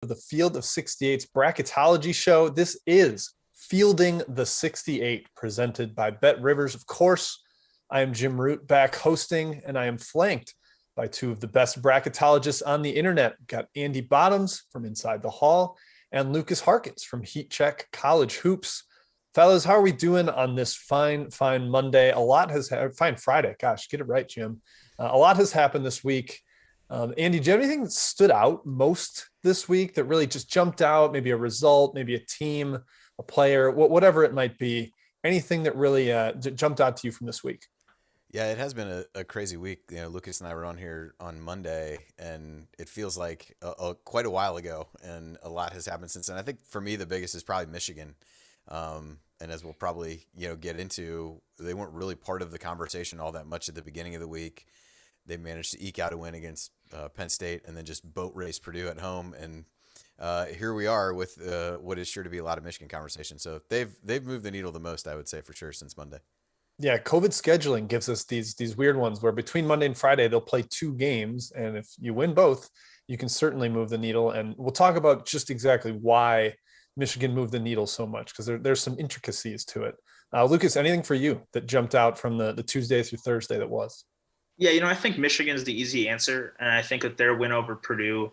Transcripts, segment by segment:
The Field of 68's bracketology show. This is Fielding the 68, presented by Bet Rivers. Of course, I am Jim Root, back hosting, and I am flanked by two of the best bracketologists on the internet. We've got Andy Bottoms from Inside the Hall and Lukas Harkins from Heat Check College Hoops. Fellas, how are we doing on this fine Monday? Fine Friday. Gosh, get it right, Jim. A lot has happened this week. Andy, do you have anything that stood out most this week that really just jumped out? Maybe a result, maybe a team, a player, whatever it might be. Anything that really jumped out to you from this week? Yeah, it has been a crazy week. Lucas and I were on here on Monday, and it feels like quite a while ago, and a lot has happened since then. I think for me, the biggest is probably Michigan. And as we'll probably get into, they weren't really part of the conversation all that much at the beginning of the week. They managed to eke out a win against Penn State, and then just boat race Purdue at home, and here we are with what is sure to be a lot of Michigan conversation. So they've moved the needle the most, I would say, for sure, since Monday. Yeah, COVID scheduling gives us these weird ones where between Monday and Friday they'll play two games, and if you win both, you can certainly move the needle. And we'll talk about just exactly why Michigan moved the needle so much, because there's some intricacies to it. Lucas, anything for you that jumped out from the Tuesday through Thursday that was? Yeah, I think Michigan's the easy answer, and I think that their win over Purdue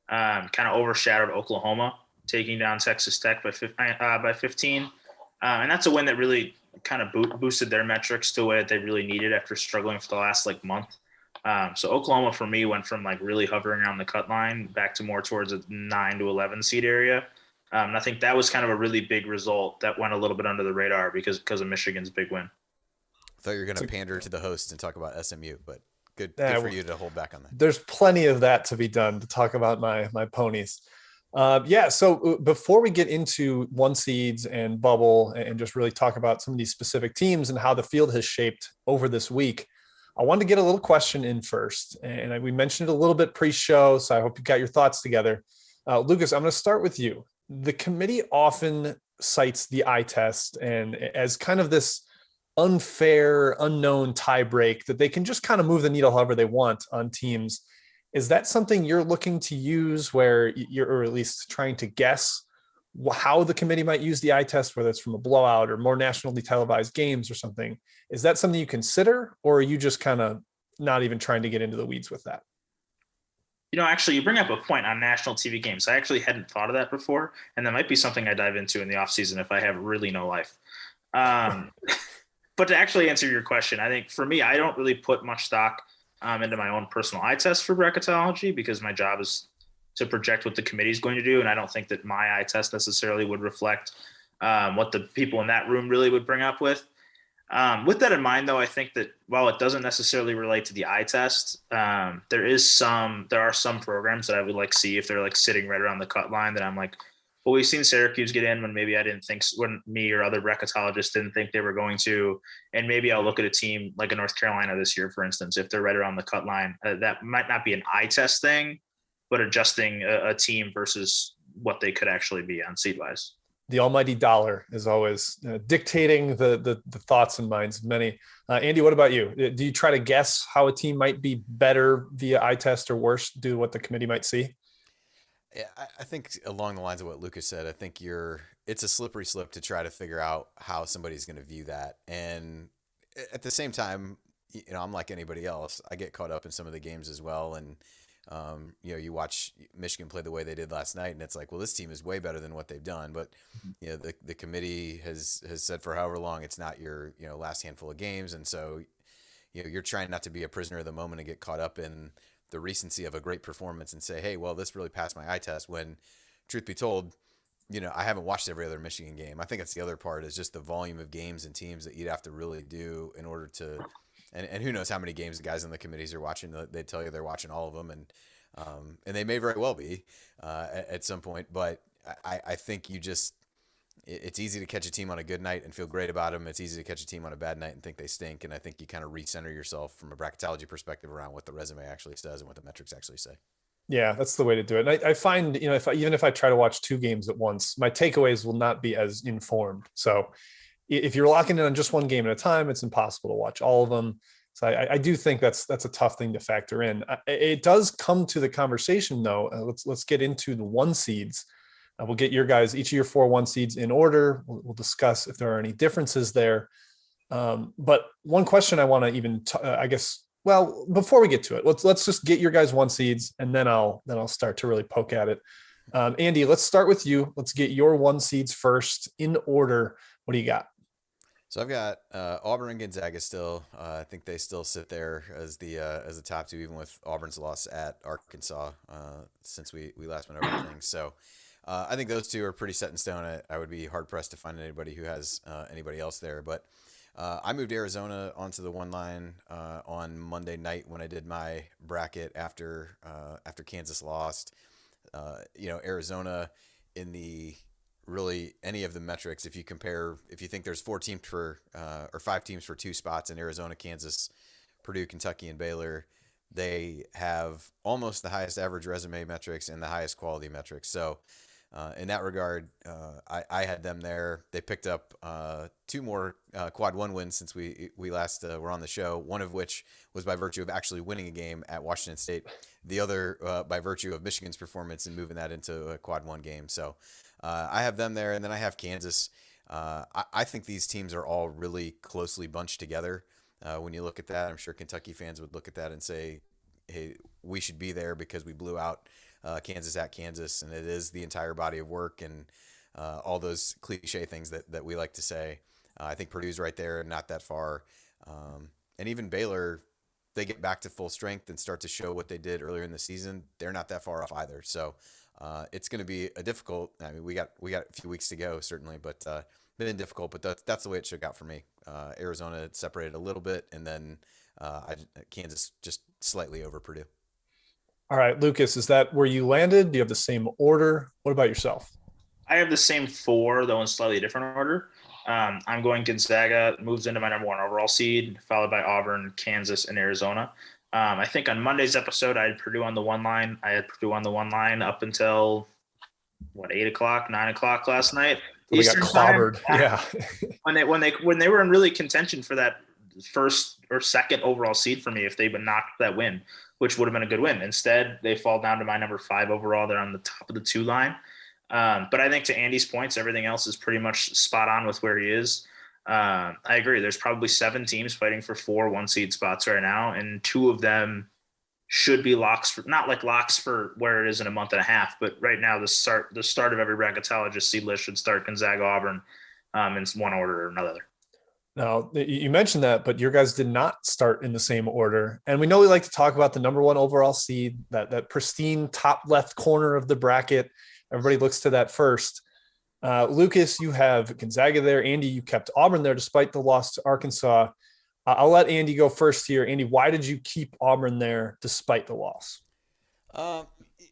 kind of overshadowed Oklahoma, taking down Texas Tech by 15, and that's a win that really kind of boosted their metrics to a way that they really needed after struggling for the last month. So Oklahoma for me went from really hovering on the cut line back to more towards a 9 to 11 seed area. And I think that was kind of a really big result that went a little bit under the radar because of Michigan's big win. I thought you were going to pander to the host and talk about SMU, but good for you to hold back on that. There's plenty of that to be done to talk about my ponies. So before we get into one seeds and bubble and just really talk about some of these specific teams and how the field has shaped over this week, I wanted to get a little question in first. And we mentioned it a little bit pre-show, so I hope you got your thoughts together. Lucas, I'm going to start with you. The committee often cites the eye test and as kind of this unfair, unknown tie break that they can just kind of move the needle however they want on teams. Is that something you're looking to use where you're, or at least trying to guess how the committee might use the eye test, whether it's from a blowout or more nationally televised games or something? Is that something you consider, or are you just kind of not even trying to get into the weeds with that? Actually, you bring up a point on national TV games. I actually hadn't thought of that before, and that might be something I dive into in the offseason if I have really no life. But to actually answer your question, I think for me, I don't really put much stock into my own personal eye test for bracketology because my job is to project what the committee is going to do, and I don't think that my eye test necessarily would reflect what the people in that room really would bring up with. With that in mind, though, I think that while it doesn't necessarily relate to the eye test, there are some programs that I would see if they're sitting right around the cut line that I'm like, well, we've seen Syracuse get in when maybe when me or other bracketologists didn't think they were going to, and maybe I'll look at a team like a North Carolina this year, for instance, if they're right around the cut line. That might not be an eye test thing, but adjusting a team versus what they could actually be on seed wise. The almighty dollar is always dictating the thoughts and minds of many. Andy, what about you? Do you try to guess how a team might be better via eye test or worse due to what the committee might see? Yeah, I think along the lines of what Lucas said, I think it's a slippery slope to try to figure out how somebody's going to view that. And at the same time, I'm like anybody else. I get caught up in some of the games as well. And, you watch Michigan play the way they did last night, and it's like, well, this team is way better than what they've done. But, the committee has said for however long it's not your, last handful of games. And so, you're trying not to be a prisoner of the moment and get caught up in the recency of a great performance and say, hey, well, this really passed my eye test, when truth be told, I haven't watched every other Michigan game. I think that's the other part, is just the volume of games and teams that you'd have to really do in order to, and who knows how many games the guys in the committees are watching. They tell you they're watching all of them, and they may very well be at some point, but I think it's easy to catch a team on a good night and feel great about them. It's easy to catch a team on a bad night and think they stink. And I think you kind of recenter yourself from a bracketology perspective around what the resume actually says and what the metrics actually say. Yeah, that's the way to do it. And I find, even if I try to watch two games at once, my takeaways will not be as informed. So if you're locking in on just one game at a time, it's impossible to watch all of them. So I do think that's a tough thing to factor in. It does come to the conversation though. Let's get into the one seeds. We'll get your guys, each of your 4 1 seeds in order. We'll discuss if there are any differences there. But one question I want to even, I guess, well, before we get to it, let's just get your guys 1 seeds, and then I'll start to really poke at it. Andy, let's start with you. Let's get your 1 seeds first in order. What do you got? So I've got Auburn and Gonzaga still. I think they still sit there as the top 2, even with Auburn's loss at Arkansas since we last went over things. So I think those 2 are pretty set in stone. I would be hard pressed to find anybody who has anybody else there. But I moved Arizona onto the 1 line on Monday night when I did my bracket after Kansas lost. Arizona in the really any of the metrics, if you think there's 4 teams for or 5 teams for 2 spots in Arizona, Kansas, Purdue, Kentucky, and Baylor, they have almost the highest average resume metrics and the highest quality metrics. So in that regard, I had them there. They picked up 2 more quad 1 wins since we last were on the show, one of which was by virtue of actually winning a game at Washington State, the other by virtue of Michigan's performance and moving that into a quad 1 game. So I have them there, and then I have Kansas. I think these teams are all really closely bunched together. When you look at that, I'm sure Kentucky fans would look at that and say, hey, we should be there because we blew out Kansas at Kansas, and it is the entire body of work and all those cliche things that we like to say. I think Purdue's right there and not that far. And even Baylor, they get back to full strength and start to show what they did earlier in the season. They're not that far off either. So it's going to be a difficult. I mean, we got a few weeks to go certainly, but been difficult. But that's the way it shook out for me. Arizona separated a little bit, and then Kansas just slightly over Purdue. All right, Lukas, is that where you landed? Do you have the same order? What about yourself? I have the same 4, though in slightly different order. I'm going Gonzaga, moves into my number 1 overall seed, followed by Auburn, Kansas, and Arizona. I think on Monday's episode, I had Purdue on the 1 line. I had Purdue on the 1 line up until 8 o'clock, 9 o'clock last night. We got clobbered. Yeah. when they were in really contention for that first or second overall seed for me, if they would knock that win, which would have been a good win. Instead, they fall down to my number 5 overall. They're on the top of the 2 line. But I think to Andy's points, everything else is pretty much spot on with where he is. I agree. There's probably 7 teams fighting for 4 1-seed spots right now, and 2 of them should be locks for, not like locks for where it is in a month and a half, but right now the start of every bracketologist seed list should start Gonzaga, Auburn, in one order or another. Now, you mentioned that, but your guys did not start in the same order. And we know we like to talk about the number 1 overall seed, that pristine top left corner of the bracket. Everybody looks to that first. Lukas, you have Gonzaga there. Andy, you kept Auburn there despite the loss to Arkansas. I'll let Andy go first here. Andy, why did you keep Auburn there despite the loss?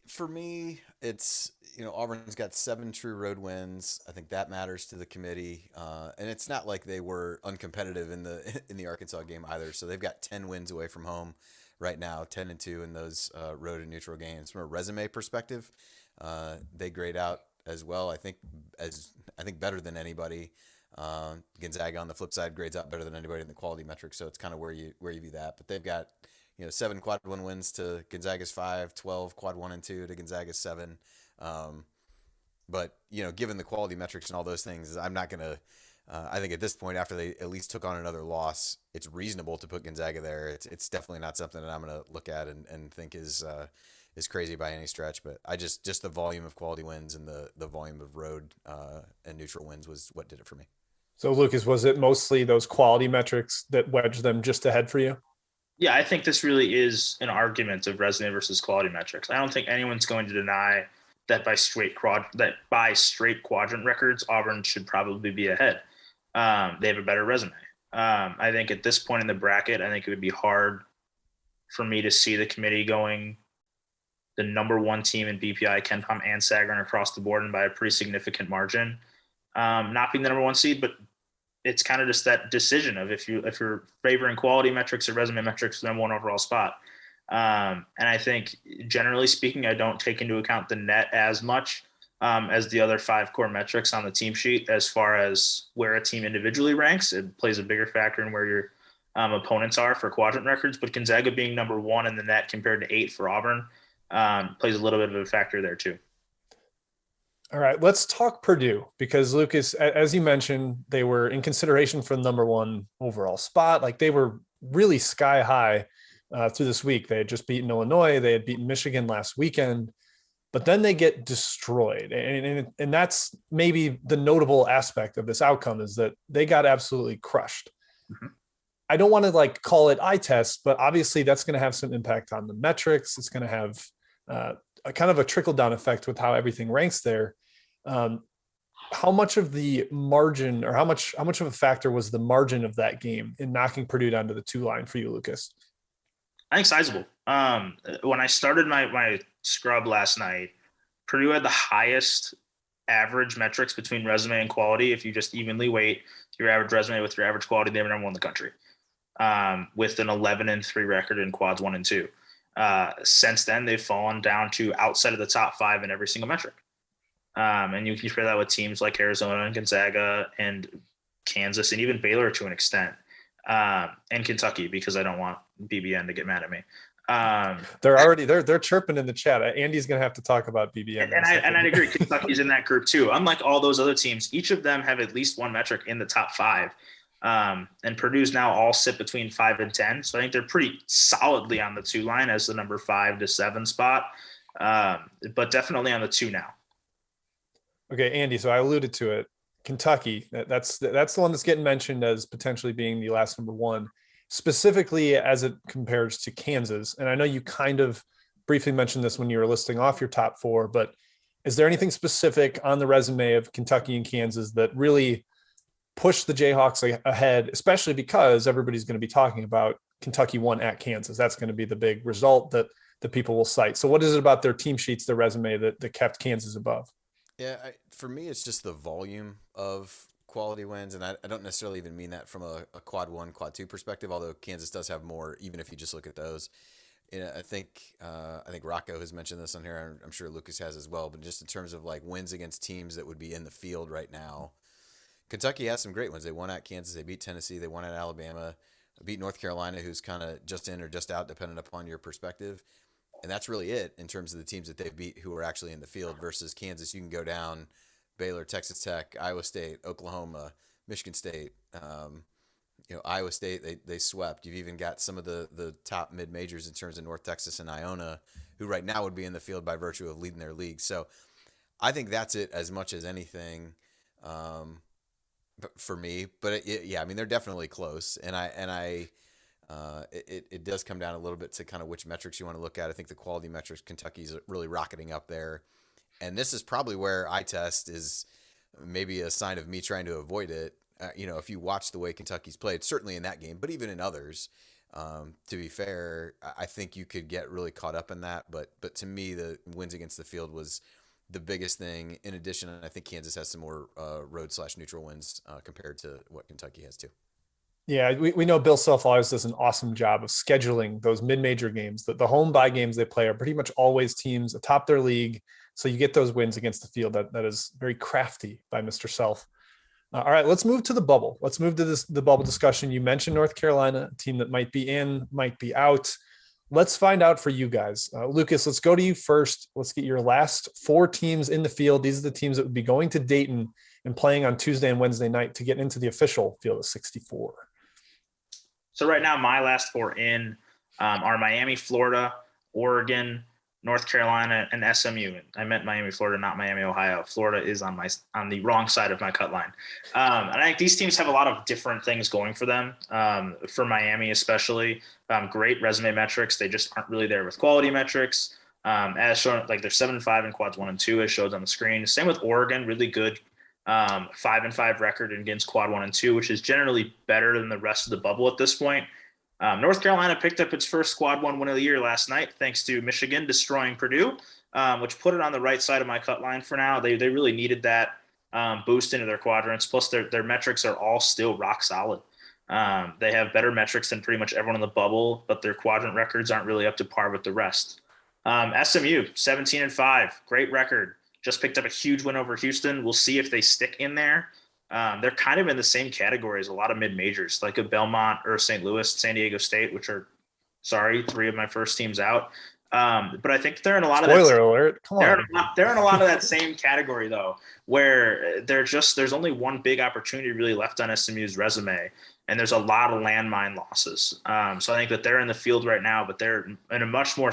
For me, it's, Auburn's got 7 true road wins. I think that matters to the committee. And it's not like they were uncompetitive in the Arkansas game either. So they've got 10 wins away from home right now, 10-2 in those road and neutral games. From a resume perspective, they grade out as well. I think better than anybody. Gonzaga on the flip side grades out better than anybody in the quality metrics. So it's kind of where you view that. But they've got 7 quad 1 wins to Gonzaga's 5, 12 quad 1 and 2 to Gonzaga's 7. But given the quality metrics and all those things, I'm not gonna. I think at this point, after they at least took on another loss, it's reasonable to put Gonzaga there. It's definitely not something that I'm gonna look at and think is crazy by any stretch. But I just the volume of quality wins and the volume of road and neutral wins was what did it for me. So, Lukas, was it mostly those quality metrics that wedged them just ahead for you? Yeah, I think this really is an argument of resume versus quality metrics. I don't think anyone's going to deny that by straight quadrant records, Auburn should probably be ahead. They have a better resume. I think at this point in the bracket, I think it would be hard for me to see the committee going the number 1 team in BPI, Ken Pom and Sagarin across the board and by a pretty significant margin. Not being the number 1 seed, but it's kind of just that decision of if you're favoring quality metrics or resume metrics for them 1 overall spot. And I think generally speaking, I don't take into account the net as much as the other 5 core metrics on the team sheet as far as where a team individually ranks. It plays a bigger factor in where opponents are for quadrant records, but Gonzaga being number 1 in the net compared to 8 for Auburn plays a little bit of a factor there too. All right, let's talk Purdue, because Lukas, as you mentioned, they were in consideration for the number 1 overall spot. Like, they were really sky high through this week. They had just beaten Illinois. They had beaten Michigan last weekend, but then they get destroyed. And that's maybe the notable aspect of this outcome, is that they got absolutely crushed. Mm-hmm. I don't want to like call it eye test, but obviously that's going to have some impact on the metrics. It's going to have a kind of a trickle down effect with how everything ranks there. How much of the margin, or how much of a factor was the margin of that game in knocking Purdue down to the 2 line for you, Lukas? I think sizable. When I started my scrub last night, Purdue had the highest average metrics between resume and quality. If you just evenly weight your average resume with your average quality, they were number 1 in the country, with an 11-3 record in quads 1 and 2. Since then, they've fallen down to outside of the top 5 in every single metric. And you can compare that with teams like Arizona and Gonzaga and Kansas and even Baylor to an extent, and Kentucky, because I don't want BBN to get mad at me. They're chirping in the chat. Andy's going to have to talk about BBN. And I agree. Kentucky's in that group too. Unlike all those other teams, each of them have at least one metric in the top 5. And Purdue's now all sit between 5 and 10. So I think they're pretty solidly on the 2 line as the number 5 to 7 spot, but definitely on the 2 now. Okay, Andy, so I alluded to it. Kentucky, that's the one that's getting mentioned as potentially being the last number 1, specifically as it compares to Kansas. And I know you kind of briefly mentioned this when you were listing off your top 4, but is there anything specific on the resume of Kentucky and Kansas that really pushed the Jayhawks ahead, especially because everybody's going to be talking about Kentucky won at Kansas? That's going to be the big result that the people will cite. So what is it about their team sheets, their resume, that kept Kansas above? Yeah, for me, it's just the volume of quality wins, and I don't necessarily even mean that from a quad 1, quad 2 perspective, although Kansas does have more, even if you just look at those. I think Rocco has mentioned this on here, I'm sure Lukas has as well, but just in terms of like wins against teams that would be in the field right now, Kentucky has some great ones. They won at Kansas, they beat Tennessee, they won at Alabama, beat North Carolina, who's kind of just in or just out, depending upon your perspective. And that's really it in terms of the teams that they've beat who are actually in the field, versus Kansas. You can go down Baylor, Texas Tech, Iowa State, Oklahoma, Michigan State, Iowa State, they swept. You've even got some of the top mid-majors in terms of North Texas and Iona, who right now would be in the field by virtue of leading their league. So I think that's it as much as anything for me. But they're definitely close. It does come down a little bit to kind of which metrics you want to look at. I think the quality metrics, Kentucky's really rocketing up there. And this is probably where eye test is maybe a sign of me trying to avoid it. If you watch the way Kentucky's played, certainly in that game, but even in others, to be fair, I think you could get really caught up in that. But to me, the wins against the field was the biggest thing. In addition, I think Kansas has some more road/neutral wins compared to what Kentucky has too. Yeah, we know Bill Self always does an awesome job of scheduling those mid-major games. The home bye games they play are pretty much always teams atop their league. So you get those wins against the field. That is very crafty by Mr. Self. All right, let's move to the bubble. Let's move to the bubble discussion. You mentioned North Carolina, a team that might be in, might be out. Let's find out for you guys. Lukas, let's go to you first. Let's get your last 4 teams in the field. These are the teams that would be going to Dayton and playing on Tuesday and Wednesday night to get into the official field of 64. So right now, my last 4 in are Miami, Florida, Oregon, North Carolina, and SMU. I meant Miami, Florida, not Miami, Ohio. Florida is on the wrong side of my cut line. And I think these teams have a lot of different things going for them. For Miami especially, great resume metrics. They just aren't really there with quality metrics. As shown, like they're 7-5 in quads 1 and 2, as shows on the screen. Same with Oregon, really good 5-5 record against quad 1 and 2, which is generally better than the rest of the bubble at this point. North Carolina picked up its first quad 1 win of the year last night, thanks to Michigan destroying Purdue, which put it on the right side of my cut line for now. They really needed that boost into their quadrants. Plus their metrics are all still rock solid. They have better metrics than pretty much everyone in the bubble, but their quadrant records aren't really up to par with the rest. SMU 17-5, great record. Just picked up a huge win over Houston. We'll see if they stick in there. they're kind of in the same category as a lot of mid majors, like a Belmont or St. Louis, San Diego State, which are, sorry, three of my first teams out. But I think they're in a lot Spoiler of that. Alert! Come on. They're in a lot of that same category though, where there's only one big opportunity really left on SMU's resume, and there's a lot of landmine losses. So I think that they're in the field right now, but they're in a much more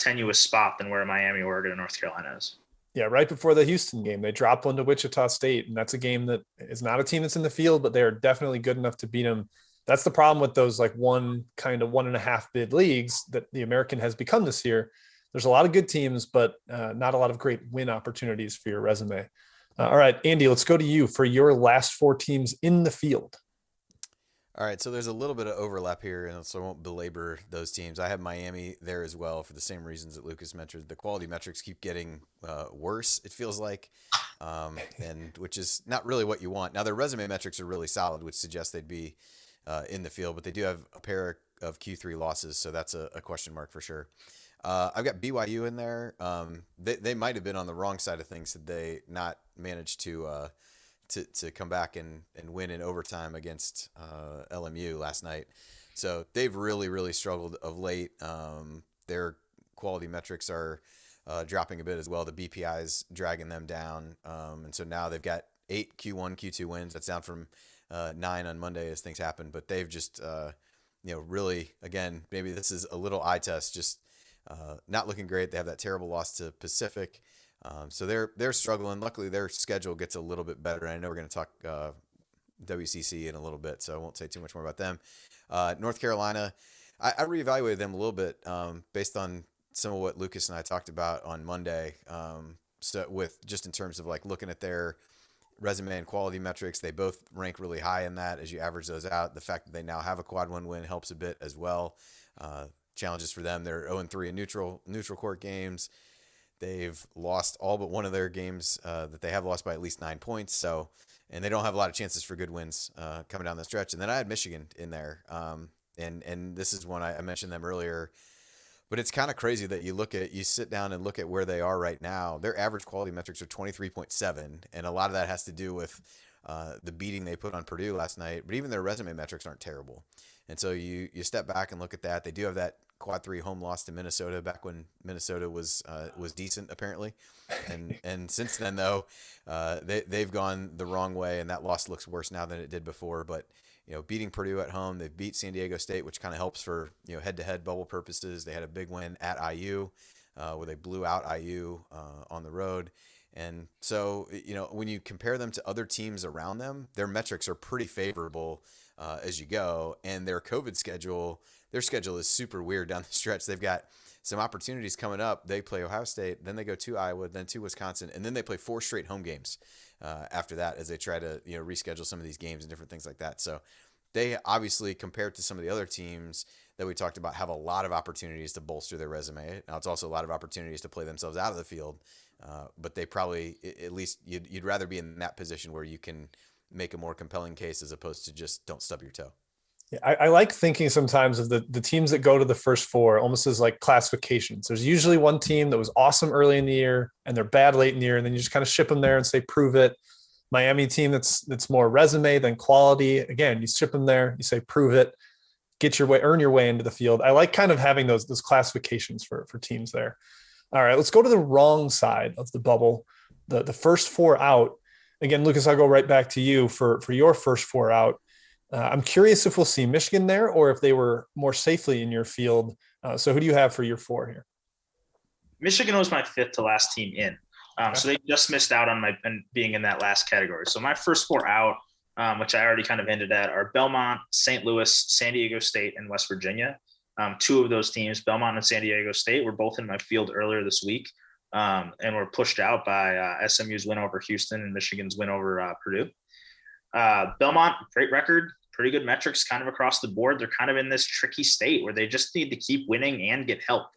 tenuous spot than where Miami, Oregon, and North Carolina is. Yeah, right before the Houston game, they dropped one to Wichita State, and that's a game that is not a team that's in the field, but they are definitely good enough to beat them. That's the problem with those like 1.5 bid leagues that the American has become this year. There's a lot of good teams, but not a lot of great win opportunities for your resume. All right, Andy, let's go to you for your last 4 teams in the field. All right, so there's a little bit of overlap here, and so I won't belabor those teams. I have Miami there as well for the same reasons that Lukas mentioned. The quality metrics keep getting worse, it feels like, and which is not really what you want. Now, their resume metrics are really solid, which suggests they'd be in the field, but they do have a pair of Q3 losses, so that's a question mark for sure. I've got BYU in there. They might have been on the wrong side of things had they not managed to come back and win in overtime against LMU last night. So they've really, really struggled of late. Their quality metrics are dropping a bit as well. The BPI's dragging them down. And so now they've got 8 Q1, Q2 wins. That's down from 9 on Monday as things happen. But they've just, really, again, maybe this is a little eye test, just not looking great. They have that terrible loss to Pacific. So they're struggling. Luckily, their schedule gets a little bit better. And I know we're going to talk WCC in a little bit, so I won't say too much more about them. North Carolina, I reevaluated them a little bit based on some of what Lukas and I talked about on Monday. So with just in terms of like looking at their resume and quality metrics, they both rank really high in that as you average those out. The fact that they now have a quad 1 win helps a bit as well. Challenges for them. They're 0-3 in neutral court games. They've lost all but one of their games that they have lost by at least 9 points. So, and they don't have a lot of chances for good wins coming down the stretch. And then I had Michigan in there. And this is one I mentioned them earlier, but it's kind of crazy that you sit down and look at where they are right now. Their average quality metrics are 23.7. And a lot of that has to do with the beating they put on Purdue last night, but even their resume metrics aren't terrible. And so you step back and look at that. They do have that quad 3 home loss to Minnesota back when Minnesota was decent apparently, and since then though they've gone the wrong way, and that loss looks worse now than it did before. But beating Purdue at home, they've beat San Diego State, which kind of helps for head-to-head bubble purposes. They had a big win at IU where they blew out IU on the road. And so, when you compare them to other teams around them, their metrics are pretty favorable as you go. And their their schedule is super weird down the stretch. They've got some opportunities coming up. They play Ohio State, then they go to Iowa, then to Wisconsin, and then they play 4 straight home games after that as they try to reschedule some of these games and different things like that. So they obviously, compared to some of the other teams that we talked about, have a lot of opportunities to bolster their resume. Now, it's also a lot of opportunities to play themselves out of the field, but they probably, at least you'd rather be in that position where you can make a more compelling case as opposed to just don't stub your toe. Yeah, I like thinking sometimes of the teams that go to the first 4 almost as like classifications. There's usually one team that was awesome early in the year and they're bad late in the year, and then you just kind of ship them there and say, prove it. Miami team that's more resume than quality. Again, you ship them there, you say, prove it, earn your way into the field. I like kind of having those classifications for teams there. All right, let's go to the wrong side of the bubble. The first 4 out. Again, Lukas, I'll go right back to you for your first 4 out. I'm curious if we'll see Michigan there or if they were more safely in your field. So who do you have for your 4 here? Michigan was my 5th to last team in. So they just missed out on being in that last category. So my first 4 out, which I already kind of hinted at, are Belmont, St. Louis, San Diego State, and West Virginia. 2 of those teams, Belmont and San Diego State, were both in my field earlier this week and were pushed out by SMU's win over Houston and Michigan's win over Purdue. Belmont, great record, pretty good metrics kind of across the board. They're kind of in this tricky state where they just need to keep winning and get help.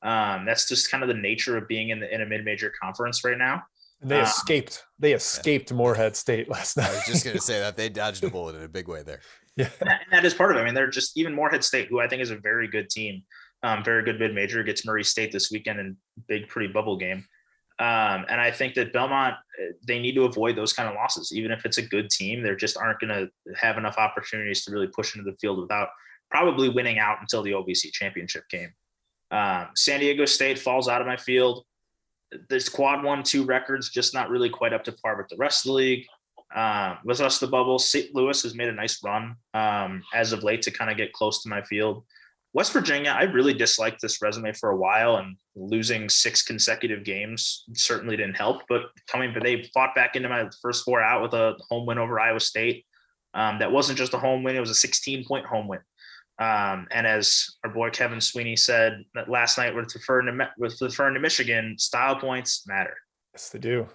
That's just kind of the nature of being in a mid-major conference right now. And they escaped Morehead State last night. I was just going to say that they dodged a bullet in a big way there. Yeah, and that is part of it. I mean, they're just, even Morehead State, who I think is a very good team, very good mid-major, gets Murray State this weekend in big, pretty bubble game. And I think that Belmont, they need to avoid those kind of losses. Even if it's a good team, they just aren't going to have enough opportunities to really push into the field without probably winning out until the OVC championship game. San Diego State falls out of my field. This quad 1-2 records just not really quite up to par with the rest of the league. With us, the bubble, St. Louis has made a nice run as of late to kind of get close to my field. West Virginia, I really disliked this resume for a while, and losing 6 consecutive games certainly didn't help. But they fought back into my first 4 out with a home win over Iowa State. That wasn't just a home win; it was a 16-point home win. And as our boy Kevin Sweeney said that last night, with referring to Michigan, style points matter. Yes, they do.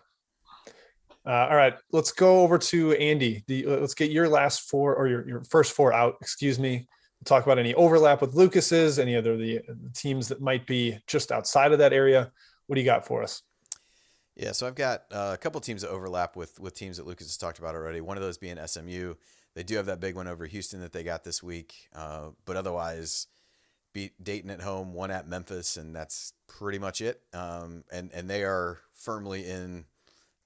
All right, let's go over to Andy. Let's get your last 4 or your first 4 out. Excuse me. We'll talk about any overlap with Lukas's, any other the teams that might be just outside of that area. What do you got for us? Yeah, so I've got a couple teams that overlap with teams that Lukas has talked about already. One of those being SMU. They do have that big one over Houston that they got this week, but otherwise beat Dayton at home, 1 at Memphis, and that's pretty much it. And they are firmly in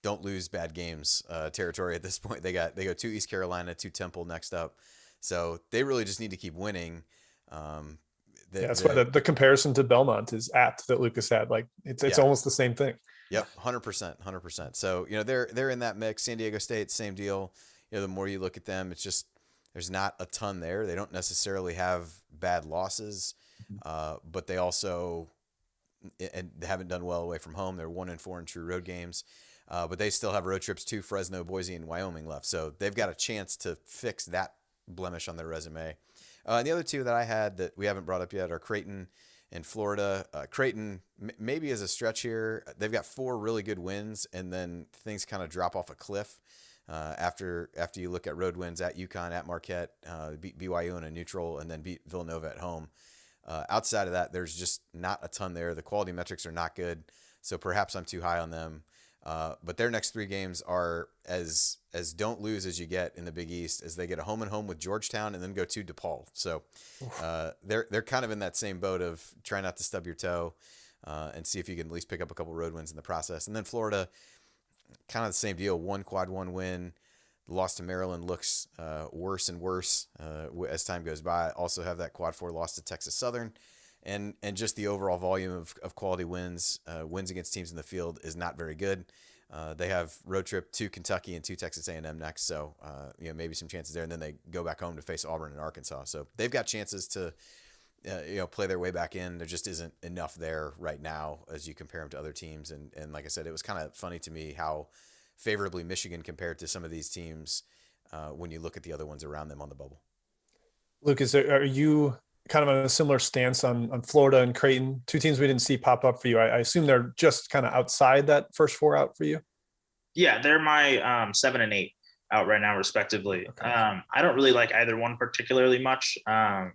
don't lose bad games territory at this point. They go to East Carolina, to Temple next up. So they really just need to keep winning. That's why the comparison to Belmont is apt that Lukas had. Like it's almost the same thing. Yep, 100%. So they're in that mix. San Diego State, same deal. The more you look at them, it's just there's not a ton there. They don't necessarily have bad losses, but they also and haven't done well away from home. They're 1-4 in true road games. But they still have road trips to Fresno, Boise, and Wyoming left. So they've got a chance to fix that blemish on their resume. And the other 2 that I had that we haven't brought up yet are Creighton and Florida. Creighton maybe is a stretch here. They've got 4 really good wins, and then things kind of drop off a cliff after you look at road wins at UConn, at Marquette, beat BYU in a neutral, and then beat Villanova at home. Outside of that, there's just not a ton there. The quality metrics are not good, so perhaps I'm too high on them. But their next 3 games are as don't lose as you get in the Big East, as they get a home and home with Georgetown and then go to DePaul. So they're kind of in that same boat of try not to stub your toe and see if you can at least pick up a couple road wins in the process. And then Florida, kind of the same deal. 1 quad 1 win. The loss to Maryland looks worse and worse as time goes by. Also have that quad 4 loss to Texas Southern. And just the overall volume of quality wins against teams in the field is not very good. They have road trip to Kentucky and to Texas A&M next, so maybe some chances there, and then they go back home to face Auburn and Arkansas. So they've got chances to play their way back in. There just isn't enough there right now as you compare them to other teams. And like I said, it was kind of funny to me how favorably Michigan compared to some of these teams when you look at the other ones around them on the bubble. Lukas, are you kind of on a similar stance on Florida and Creighton, 2 teams we didn't see pop up for you? I assume they're just kind of outside that first 4 out for you. Yeah, they're my 7 and 8 out right now, respectively. Okay. I don't really like either one particularly much,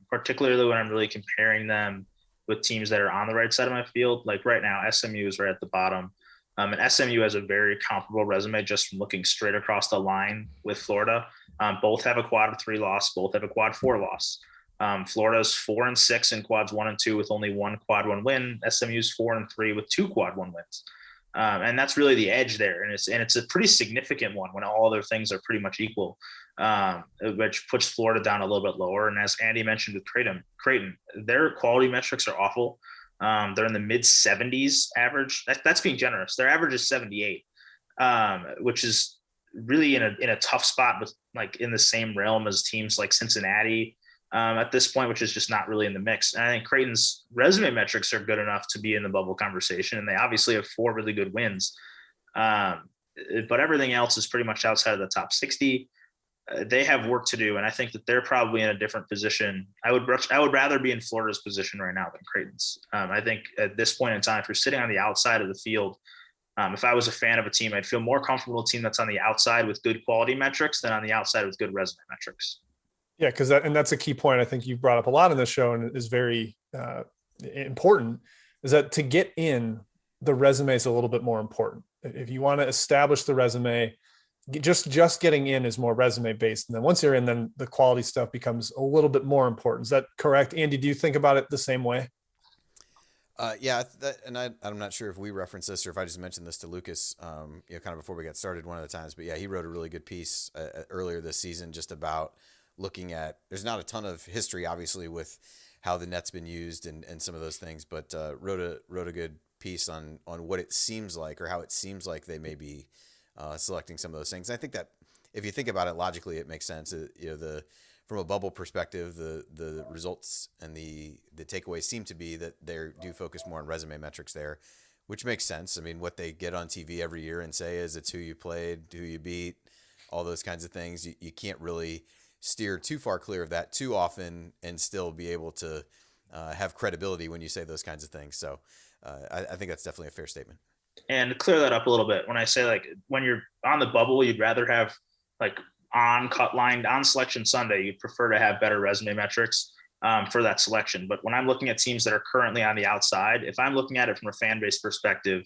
particularly when I'm really comparing them with teams that are on the right side of my field. Like right now, SMU is right at the bottom. And SMU has a very comparable resume just from looking straight across the line with Florida. Both have a quad 3 loss, both have a quad 4 loss. Florida's 4-6 in quads 1 and 2 with only 1 quad 1 win. SMU's 4-3 with 2 quad 1 wins. And that's really the edge there. And it's a pretty significant one when all other things are pretty much equal, which puts Florida down a little bit lower. And as Andy mentioned with Creighton, their quality metrics are awful. They're in the mid 70s average. That's being generous. Their average is 78, which is really in a tough spot with like in the same realm as teams like Cincinnati at this point, which is just not really in the mix. And I think Creighton's resume metrics are good enough to be in the bubble conversation. And they obviously have 4 really good wins. But everything else is pretty much outside of the top 60. They have work to do. And I think that they're probably in a different position. I would rather be in Florida's position right now than Creighton's. I think at this point in time, if you're sitting on the outside of the field, if I was a fan of a team, I'd feel more comfortable with a team that's on the outside with good quality metrics than on the outside with good resume metrics. Yeah, because that's a key point I think you've brought up a lot in this show and is very important, is that to get in, the resume is a little bit more important. If you want to establish the resume, just getting in is more resume based. And then once you're in, then the quality stuff becomes a little bit more important. Is that correct? Andy, do you think about it the same way? I'm not sure if we referenced this or if I just mentioned this to Lucas, kind of before we got started one of the times. But yeah, he wrote a really good piece earlier this season just about looking at. There's not a ton of history, obviously, with how the net's been used and some of those things, but wrote a good piece on what it seems like or how it seems like they may be selecting some of those things. And I think that if you think about it logically, it makes sense. From a bubble perspective, the results and the takeaways seem to be that they do focus more on resume metrics there, which makes sense. I mean, what they get on TV every year and say is it's who you played, who you beat, all those kinds of things. You can't really steer too far clear of that too often and still be able to have credibility when you say those kinds of things. So I think that's definitely a fair statement. And to clear that up a little bit, when I say like when you're on the bubble, you'd rather have like on cut line on selection Sunday, you'd prefer to have better resume metrics for that selection. But when I'm looking at teams that are currently on the outside, if I'm looking at it from a fan base perspective,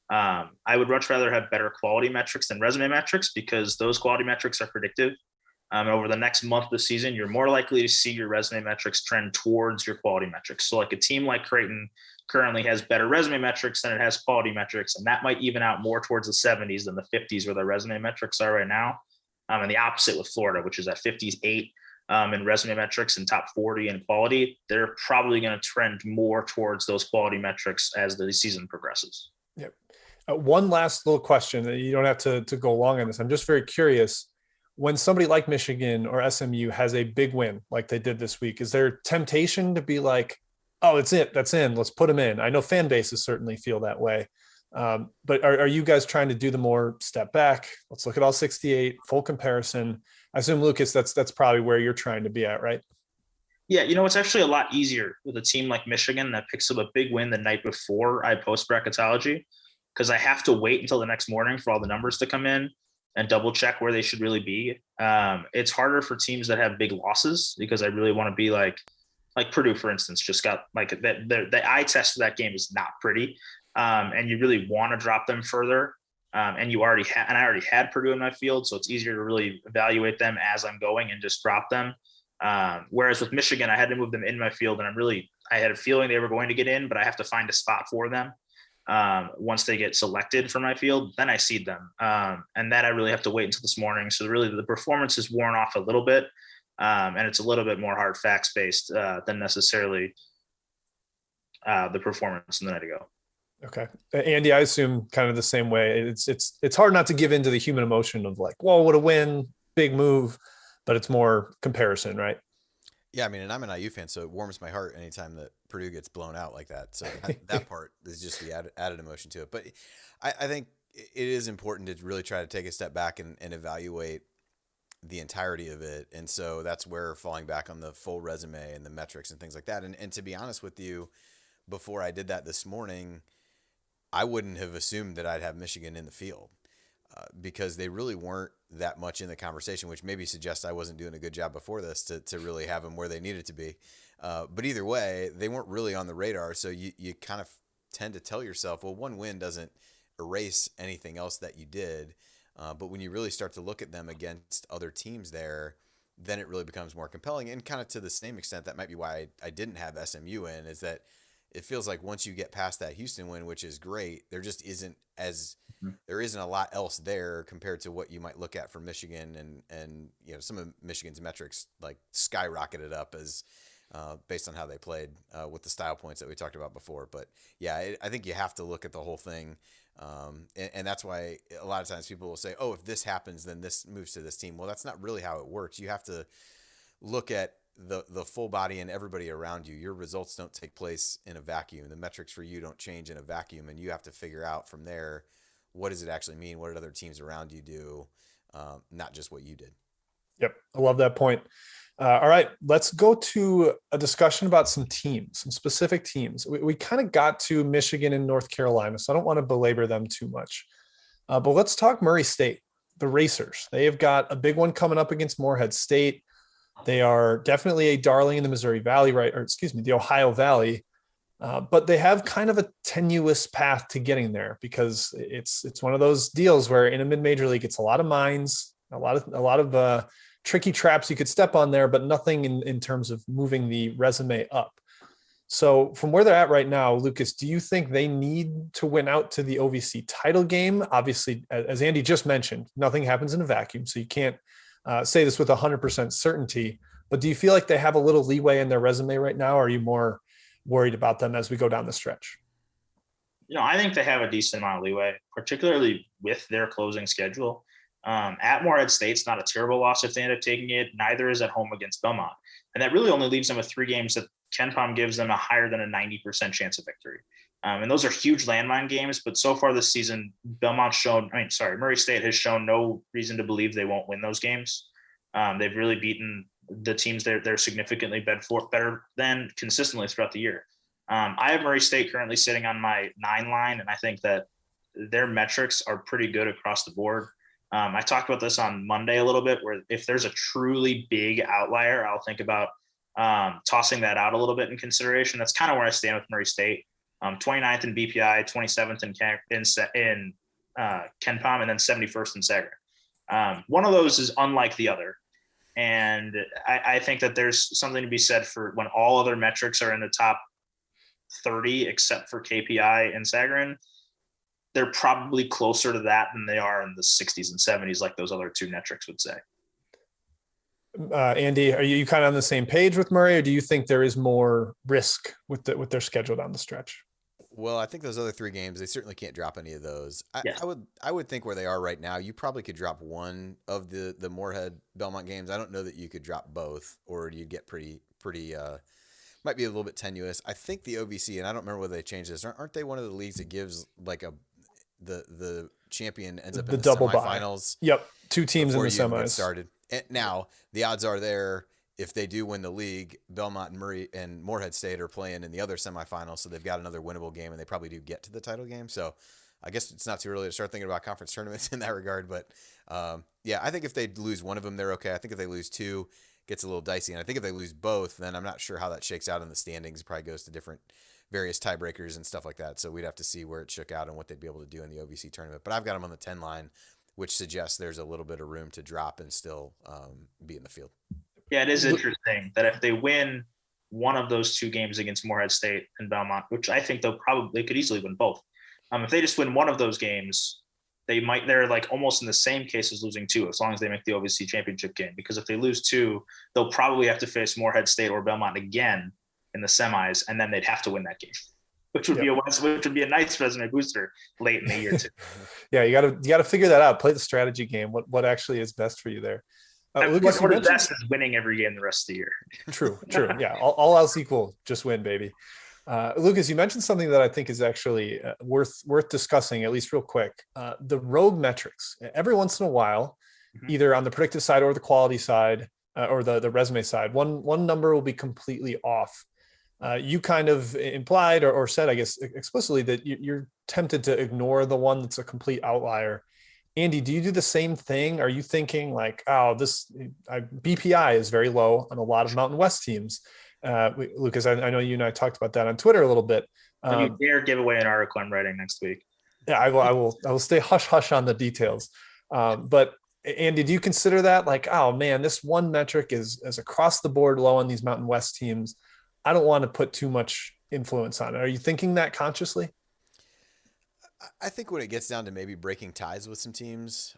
I would much rather have better quality metrics than resume metrics because those quality metrics are predictive. Over the next month of the season, you're more likely to see your resume metrics trend towards your quality metrics. So like a team like Creighton currently has better resume metrics than it has quality metrics. And that might even out more towards the 70s than the 50s where their resume metrics are right now. And the opposite with Florida, which is at 58 in resume metrics and top 40 in quality. They're probably going to trend more towards those quality metrics as the season progresses. Yep. One last little question. You don't have to go long on this. I'm just very curious. When somebody like Michigan or SMU has a big win like they did this week, is there temptation to be like, oh, it's it, that's in, let's put them in? I know fan bases certainly feel that way. But are you guys trying to do the more step back? Let's look at all 68, full comparison. I assume, Lucas, that's probably where you're trying to be at, right? Yeah, it's actually a lot easier with a team like Michigan that picks up a big win the night before I post bracketology because I have to wait until the next morning for all the numbers to come in and double check where they should really be. It's harder for teams that have big losses because I really want to be like Purdue, for instance, just got like the eye test for that game is not pretty. And you really want to drop them further. And I already had Purdue in my field, so it's easier to really evaluate them as I'm going and just drop them. Whereas with Michigan, I had to move them in my field, and I had a feeling they were going to get in, but I have to find a spot for them. Once they get selected for my field, then I seed them. And that I really have to wait until this morning. So really the performance is worn off a little bit. And it's a little bit more hard facts based than necessarily the performance in the night ago. Okay. Andy, I assume kind of the same way. It's hard not to give into the human emotion of like, whoa, what a win, big move, but it's more comparison, right? Yeah, I mean, and I'm an IU fan, so it warms my heart anytime that Purdue gets blown out like that. So that part is just the added emotion to it. But I think it is important to really try to take a step back and evaluate the entirety of it. And so that's where falling back on the full resume and the metrics and things like that. And to be honest with you, before I did that this morning, I wouldn't have assumed that I'd have Michigan in the field because they really weren't that much in the conversation, which maybe suggests I wasn't doing a good job before this to really have them where they needed to be. But either way, they weren't really on the radar. So you kind of tend to tell yourself, well, one win doesn't erase anything else that you did. But when you really start to look at them against other teams there, then it really becomes more compelling. And kind of to the same extent, that might be why I didn't have SMU in, is that it feels like once you get past that Houston win, which is great, there just isn't there isn't a lot else there compared to what you might look at for Michigan, and some of Michigan's metrics like skyrocketed up as based on how they played with the style points that we talked about before. But yeah, I think you have to look at the whole thing, and that's why a lot of times people will say, "Oh, if this happens, then this moves to this team." Well, that's not really how it works. You have to look at the full body and everybody around you. Your results don't take place in a vacuum. The metrics for you don't change in a vacuum, and you have to figure out from there, what does it actually mean? What did other teams around you do? Not just what you did. Yep. I love that point. All right, let's go to a discussion about some specific teams. We kind of got to Michigan and North Carolina, so I don't want to belabor them too much. But let's talk Murray State, the Racers. They have got a big one coming up against Morehead State. They are definitely a darling in the Missouri Valley, right? Or excuse me, the Ohio Valley. But they have kind of a tenuous path to getting there because it's one of those deals where in a mid-major league, it's a lot of mines, a lot of tricky traps you could step on there, but nothing in terms of moving the resume up. So from where they're at right now, Lukas, do you think they need to win out to the OVC title game? Obviously, as Andy just mentioned, nothing happens in a vacuum, so you can't say this with 100% certainty. But do you feel like they have a little leeway in their resume right now? Or are you more worried about them as we go down the stretch? I think they have a decent amount of leeway, particularly with their closing schedule. At Morehead State's not a terrible loss if they end up taking it. Neither is at home against Belmont. And that really only leaves them with 3 games that KenPom gives them a higher than a 90% chance of victory. And those are huge landmine games, but so far this season, Murray State has shown no reason to believe they won't win those games. They've really beaten the teams they're significantly better than consistently throughout the year. I have Murray State currently sitting on my 9 line, and I think that their metrics are pretty good across the board. I talked about this on Monday a little bit, where if there's a truly big outlier, I'll think about tossing that out a little bit in consideration. That's kind of where I stand with Murray State. 29th in BPI, 27th in KenPom, and then 71st in Sagarin. One of those is unlike the other. And I think that there's something to be said for when all other metrics are in the top 30, except for KPI and Sagarin, they're probably closer to that than they are in the 60s and 70s, like those other 2 metrics would say. Andy, are you kind of on the same page with Murray, or do you think there is more risk with their schedule down the stretch? Well, I think those other 3 games, they certainly can't drop any of those. I would think where they are right now, you probably could drop one of the Morehead Belmont games. I don't know that you could drop both, or you'd get pretty might be a little bit tenuous. I think the OVC, and I don't remember whether they changed this, aren't they one of the leagues that gives like the champion ends up in the double semifinals? Yep, 2 teams in the semis. Started. And now the odds are there. If they do win the league, Belmont and Murray and Morehead State are playing in the other semifinals, so they've got another winnable game, and they probably do get to the title game. So I guess it's not too early to start thinking about conference tournaments in that regard. But yeah, I think if they lose one of them, they're okay. I think if they lose 2, it gets a little dicey. And I think if they lose both, then I'm not sure how that shakes out in the standings. It probably goes to different various tiebreakers and stuff like that. So we'd have to see where it shook out and what they'd be able to do in the OVC tournament. But I've got them on the 10 line, which suggests there's a little bit of room to drop and still be in the field. Yeah, it is interesting that if they win one of those 2 games against Morehead State and Belmont, which I think they could easily win both. If they just win one of those games, they're like almost in the same case as losing 2, as long as they make the OVC championship game. Because if they lose 2, they'll probably have to face Morehead State or Belmont again in the semis, and then they'd have to win that game, which would be a nice resume booster late in the year too. Yeah, you got to figure that out. Play the strategy game. What actually is best for you there? Lukas, what is best is winning every game the rest of the year. True. Yeah, all else equal, just win, baby. Lukas, you mentioned something that I think is actually worth discussing, at least real quick. The rogue metrics. Every once in a while, either on the predictive side or the quality side, or the resume side, one number will be completely off. You kind of implied or said, I guess, explicitly that you're tempted to ignore the one that's a complete outlier. Andy, do you do the same thing? Are you thinking like, BPI is very low on a lot of Mountain West teams? Lukas, I know you and I talked about that on Twitter a little bit. You dare give away an article I'm writing next week. Yeah, I will stay hush on the details. But Andy, do you consider that like, oh man, this one metric is across the board low on these Mountain West teams? I don't want to put too much influence on it. Are you thinking that consciously? I think when it gets down to maybe breaking ties with some teams,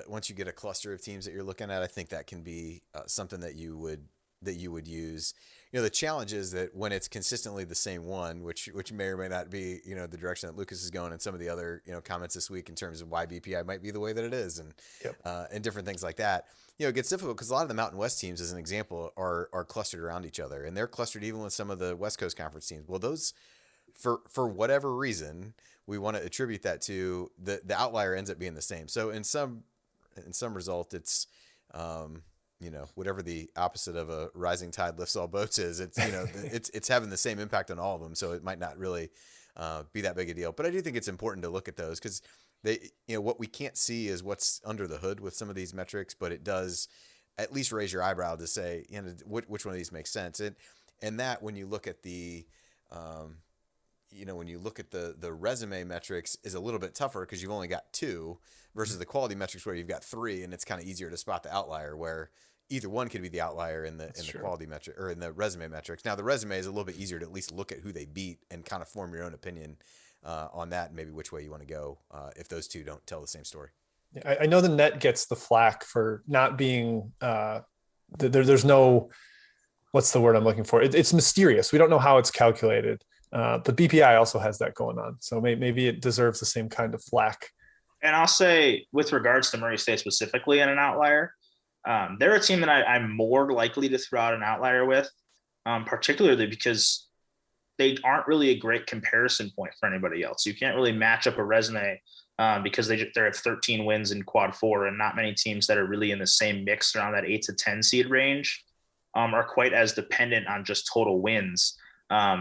once you get a cluster of teams that you're looking at, I think that can be something that you would use. The challenge is that when it's consistently the same one, which may or may not be, the direction that Lukas is going, and some of the other, comments this week in terms of why BPI might be the way that it is, and different things like that. It gets difficult because a lot of the Mountain West teams, as an example, are clustered around each other, and they're clustered even with some of the West Coast Conference teams. Well, those, for whatever reason, we want to attribute that to the outlier ends up being the same. So in some result, it's whatever the opposite of a rising tide lifts all boats is. It's it's having the same impact on all of them. So it might not really be that big a deal. But I do think it's important to look at those because they what we can't see is what's under the hood with some of these metrics, but it does at least raise your eyebrow to say which one of these makes sense. And that when you look at the when you look at the resume metrics is a little bit tougher because you've only got 2 versus the quality metrics where you've got 3, and it's kind of easier to spot the outlier where, either one could be the outlier in the quality metric or in the resume metrics. Now the resume is a little bit easier to at least look at who they beat and kind of form your own opinion on that, and maybe which way you want to go if those two don't tell the same story. I know the net gets the flack for not being there's no, what's the word I'm looking for? It's mysterious. We don't know how it's calculated. But BPI also has that going on. So maybe it deserves the same kind of flack. And I'll say, with regards to Murray State specifically and an outlier, they're a team that I'm more likely to throw out an outlier with, particularly because they aren't really a great comparison point for anybody else. You can't really match up a resume because they have 13 wins in quad 4, and not many teams that are really in the same mix around that 8 to 10 seed range are quite as dependent on just total wins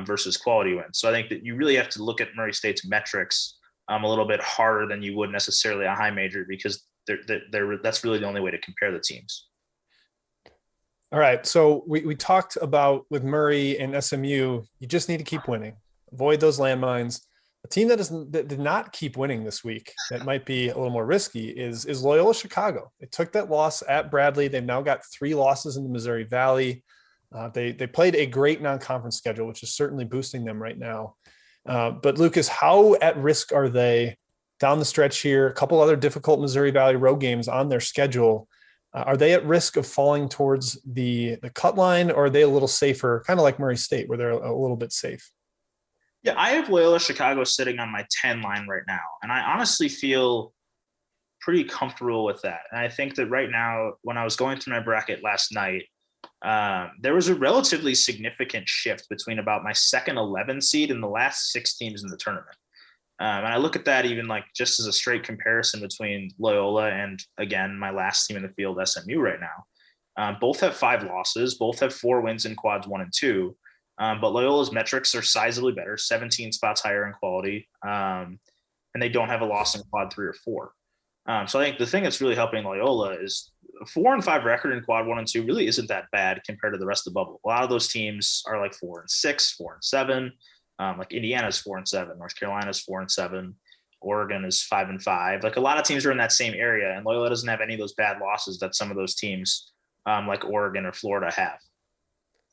versus quality wins. So I think that you really have to look at Murray State's metrics a little bit harder than you would necessarily a high major, because that's really the only way to compare the teams. All right. So we talked about with Murray and SMU, you just need to keep winning, avoid those landmines. A team that did not keep winning this week, that might be a little more risky, is Loyola Chicago. They took that loss at Bradley. They've now got 3 losses in the Missouri Valley. They played a great non-conference schedule, which is certainly boosting them right now. But Lukas, how at risk are they down the stretch here? A couple other difficult Missouri Valley road games on their schedule. Are they at risk of falling towards the cut line, or are they a little safer, kind of like Murray State, where they're a little bit safe? Yeah, I have Loyola Chicago sitting on my 10 line right now, and I honestly feel pretty comfortable with that. And I think that right now, when I was going through my bracket last night, there was a relatively significant shift between about my second 11 seed and the last 6 teams in the tournament. And I look at that even like just as a straight comparison between Loyola and, again, my last team in the field, SMU right now. Both have 5 losses. Both have 4 wins in quads 1 and 2. But Loyola's metrics are sizably better, 17 spots higher in quality. And they don't have a loss in quad 3 or 4. So I think the thing that's really helping Loyola is a 4-5 record in quad 1 and 2 really isn't that bad compared to the rest of the bubble. A lot of those teams are like 4-6, 4-7. Like Indiana's 4-7, North Carolina's 4-7, Oregon is 5-5. Like a lot of teams are in that same area, and Loyola doesn't have any of those bad losses that some of those teams like Oregon or Florida have.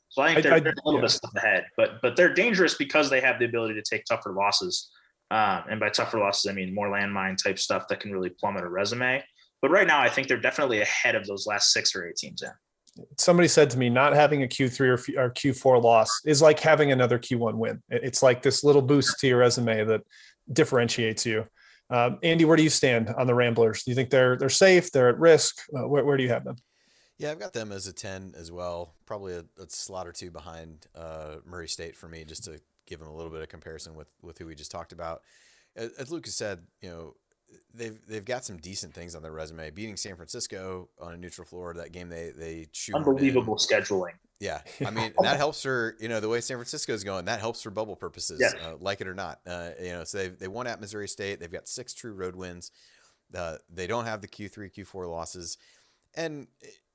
So I think they're a little bit stuff ahead, but they're dangerous because they have the ability to take tougher losses. And by tougher losses, I mean more landmine type stuff that can really plummet a resume. But right now, I think they're definitely ahead of those last 6 or 8 teams in. Somebody said to me, not having a Q3 or Q4 loss is like having another Q1 win. It's like this little boost to your resume that differentiates you. Andy, where do you stand on the Ramblers? Do you think they're safe? They're at risk? Where do you have them? Yeah, I've got them as a 10 as well. Probably a slot or 2 behind Murray State for me, just to give them a little bit of comparison with who we just talked about. As Lukas said, they've got some decent things on their resume. Beating San Francisco on a neutral floor, that game they shoot unbelievable scheduling. Yeah, I mean that helps for the way San Francisco is going. That helps for bubble purposes, like it or not. So they won at Missouri State. They've got 6 true road wins. They don't have the Q3, Q4 losses, and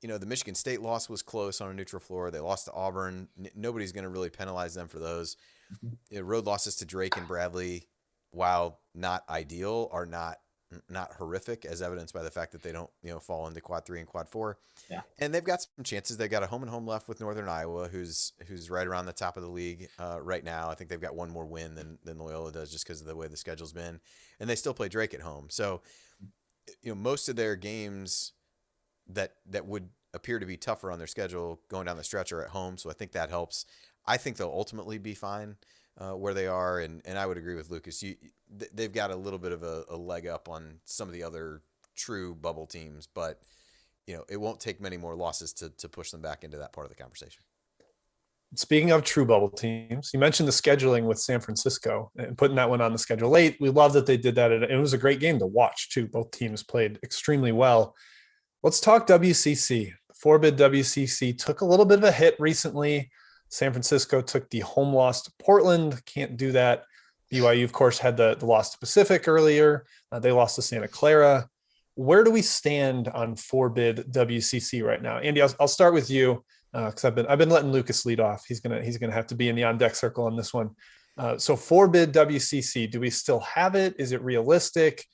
the Michigan State loss was close on a neutral floor. They lost to Auburn. Nobody's going to really penalize them for those. Road losses to Drake and Bradley, while not ideal, are not horrific, as evidenced by the fact that they don't fall into quad 3 and quad 4. Yeah. And they've got some chances. They've got a home and home left with Northern Iowa, who's right around the top of the league right now. I think they've got one more win than Loyola does, just because of the way the schedule's been, and they still play Drake at home. So most of their games that would appear to be tougher on their schedule going down the stretch are at home, so I think that helps. I think they'll ultimately be fine where they are, and I would agree with Lukas. They've got a little bit of a leg up on some of the other true bubble teams, but it won't take many more losses to push them back into that part of the conversation. Speaking of true bubble teams, you mentioned the scheduling with San Francisco and putting that one on the schedule late. We love that they did that. It was a great game to watch too. Both teams played extremely well. Let's talk WCC. The 4-bid WCC took a little bit of a hit recently. San Francisco took the home loss to Portland. Can't do that. BYU, of course, had the loss to Pacific earlier. They lost to Santa Clara. Where do we stand on 4-bid WCC right now? Andy, I'll start with you because I've been letting Lukas lead off. He's gonna have to be in the on deck circle on this one. So 4-bid WCC, do we still have it? Is it realistic?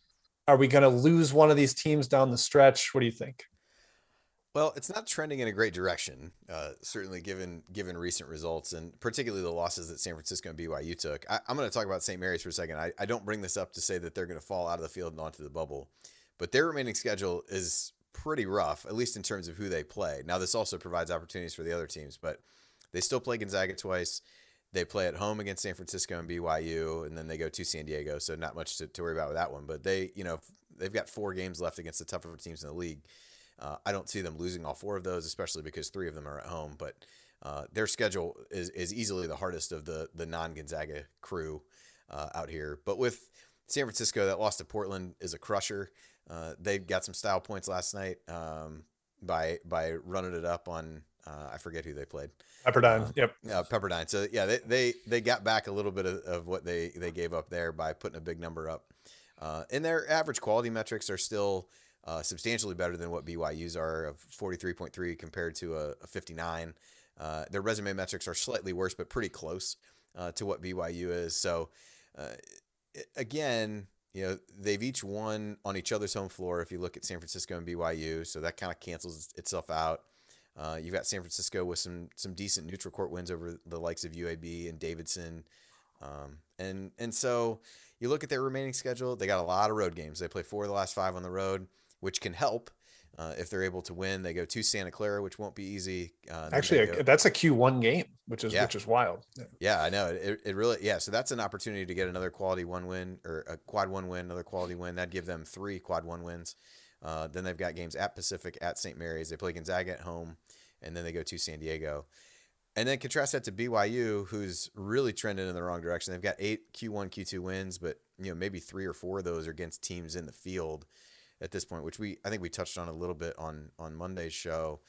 Are we going to lose one of these teams down the stretch? What do you think? Well, it's not trending in a great direction, certainly given recent results and particularly the losses that San Francisco and BYU took. I'm going to talk about St. Mary's for a second. I don't bring this up to say that they're going to fall out of the field and onto the bubble, but their remaining schedule is pretty rough, at least in terms of who they play. Now, this also provides opportunities for the other teams, but they still play Gonzaga twice. They play at home against San Francisco and BYU, and then they go to San Diego, so not much to worry about with that one. But they've got 4 games left against the tougher teams in the league. I don't see them losing all 4 of those, especially because 3 of them are at home. But their schedule is easily the hardest of the non-Gonzaga crew out here. But with San Francisco, that loss to Portland is a crusher. They got some style points last night by running it up on I forget who they played. Pepperdine. Yep. Pepperdine. So yeah, they got back a little bit of what they gave up there by putting a big number up. And their average quality metrics are still substantially better than what BYU's are, of 43.3 compared to a 59. Their resume metrics are slightly worse, but pretty close to what BYU is. So again, they've each won on each other's home floor. If you look at San Francisco and BYU, so that kind of cancels itself out. You've got San Francisco with some decent neutral court wins over the likes of UAB and Davidson. And so you look at their remaining schedule, they got a lot of road games. They play 4 of the last 5 on the road, which can help if they're able to win. They go to Santa Clara, which won't be easy. Actually, that's a Q1 game, which is wild. Yeah, I know. It really, yeah. So that's an opportunity to get another quality 1 win, or a quad 1 win, another quality win. That'd give them 3 quad 1 wins. Then they've got games at Pacific, at St. Mary's. They play Gonzaga at home, and then they go to San Diego. And then contrast that to BYU, who's really trending in the wrong direction. They've got 8 Q1, Q2 wins, but maybe 3 or 4 of those are against teams in the field at this point, which I think we touched on a little bit on Monday's show.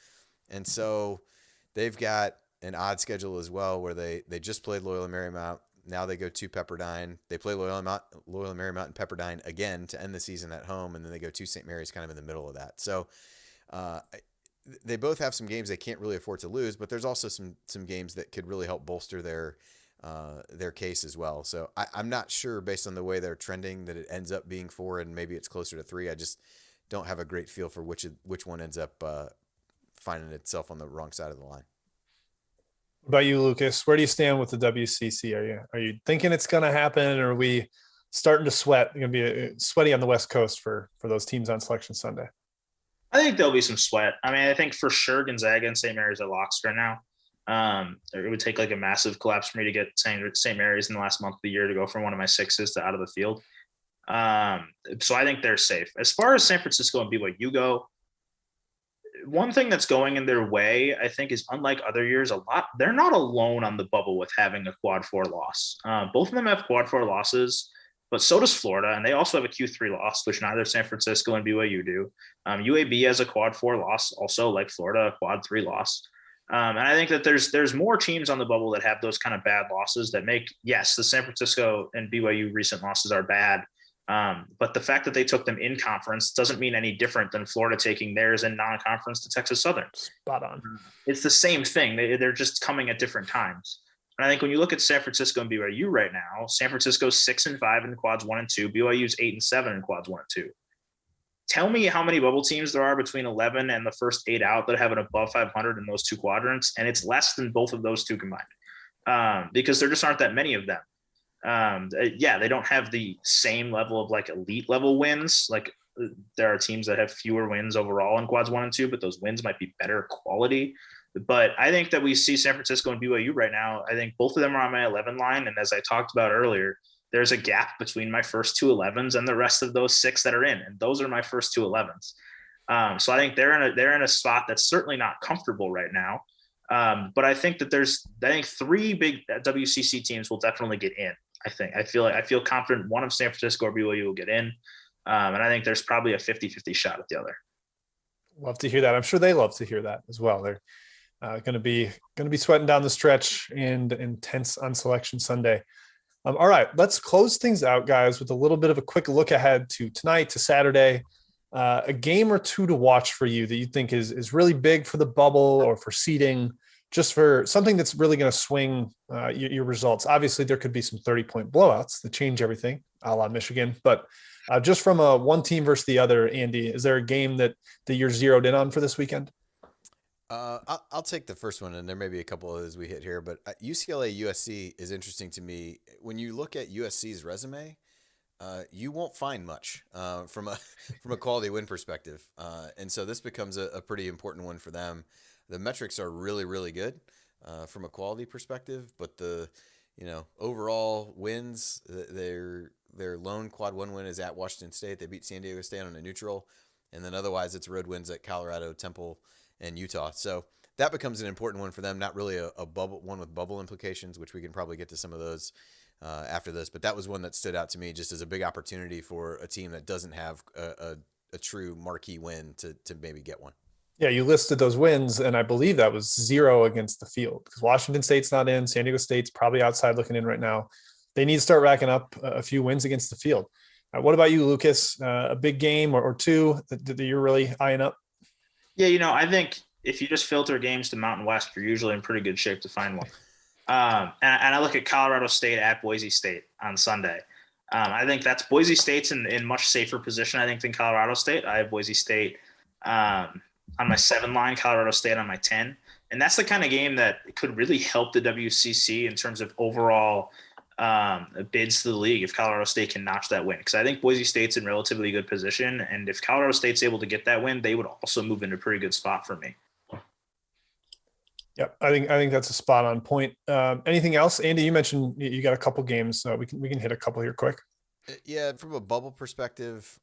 And so they've got an odd schedule as well, where they just played Loyola Marymount. Now they go to Pepperdine. They play Loyola Marymount and Pepperdine again to end the season at home, and then they go to St. Mary's kind of in the middle of that. So they both have some games they can't really afford to lose, but there's also some games that could really help bolster their case as well. So I'm not sure, based on the way they're trending, that it ends up being 4 and maybe it's closer to 3. I just don't have a great feel for which one ends up finding itself on the wrong side of the line. What about you, Lucas? Where do you stand with the WCC? Are you thinking it's going to happen, or are we starting to sweat? Going to be sweaty on the West Coast for those teams on Selection Sunday? I think there'll be some sweat. I mean, I think for sure Gonzaga and St. Mary's are locks right now. It would take like a massive collapse for me to get St. Mary's in the last month of the year to go from one of my 6s to out of the field. So I think they're safe. As far as San Francisco and BYU go, one thing that's going in their way, I think, is unlike other years, they're not alone on the bubble with having a quad 4 loss. Both of them have quad 4 losses, but so does Florida, and they also have a Q3 loss, which neither San Francisco and BYU do. UAB has a quad 4 loss, also like Florida, a quad 3 loss. And I think that there's more teams on the bubble that have those kind of bad losses that make, yes, the San Francisco and BYU recent losses are bad. But the fact that they took them in conference doesn't mean any different than Florida taking theirs in non-conference to Texas Southern. Spot on. It's the same thing. They're just coming at different times. And I think when you look at San Francisco and BYU right now, San Francisco's 6-5 in quads 1 and 2, BYU's 8-7 in quads 1 and 2. Tell me how many bubble teams there are between 11 and the first 8 out that have an above 500 in those 2 quadrants, and it's less than both of those 2 combined, because there just aren't that many of them. They don't have the same level of like elite level wins. Like there are teams that have fewer wins overall in quads 1 and 2, but those wins might be better quality. But I think that we see San Francisco and BYU right now. I think both of them are on my 11 line. And as I talked about earlier, there's a gap between my first 2 11s and the rest of those 6 that are in. And those are my first 2 11s. So I think they're in a spot that's certainly not comfortable right now. But I think that I think 3 big WCC teams will definitely get in. I feel confident one of San Francisco or BYU will get in. And I think there's probably a 50-50 shot at the other. Love to hear that. I'm sure they love to hear that as well. They're going to be sweating down the stretch and intense on Selection Sunday. All right, let's close things out, guys, with a little bit of a quick look ahead to tonight, to Saturday. A game or 2 to watch for you that you think is really big for the bubble or for seeding, just for something that's really going to swing your results. Obviously, there could be some 30-point blowouts that change everything, a la Michigan. But just from one team versus the other, Andy, is there a game that you're zeroed in on for this weekend? I'll take the first one, and there may be a couple others we hit here, but UCLA USC is interesting to me. When you look at USC's resume, you won't find much from a from a quality win perspective, and so this becomes a pretty important one for them. The metrics are really really good from a quality perspective, but the overall wins, their lone quad one win is at Washington State. They beat San Diego State on a neutral, and then otherwise it's road wins at Colorado, Temple, and Utah. So that becomes an important one for them. Not really a bubble one with bubble implications, which we can probably get to some of those after this. But that was one that stood out to me just as a big opportunity for a team that doesn't have a true marquee win to maybe get one. Yeah, you listed those wins, and I believe that was 0 against the field because Washington State's not in. San Diego State's probably outside looking in right now. They need to start racking up a few wins against the field. What about you, Lucas? A big game or two that you're really eyeing up? Yeah, I think if you just filter games to Mountain West, you're usually in pretty good shape to find one. And I look at Colorado State at Boise State on Sunday. I think that's Boise State's in much safer position, I think, than Colorado State. I have Boise State on my 7 line, Colorado State on my 10. And that's the kind of game that could really help the WCC in terms of overall bids to the league if Colorado State can notch that win. Because I think Boise State's in relatively good position. And if Colorado State's able to get that win, they would also move into a pretty good spot for me. Yep, I think that's a spot on point. Anything else, Andy? You mentioned you got a couple games, so we can hit a couple here quick. Yeah, from a bubble perspective,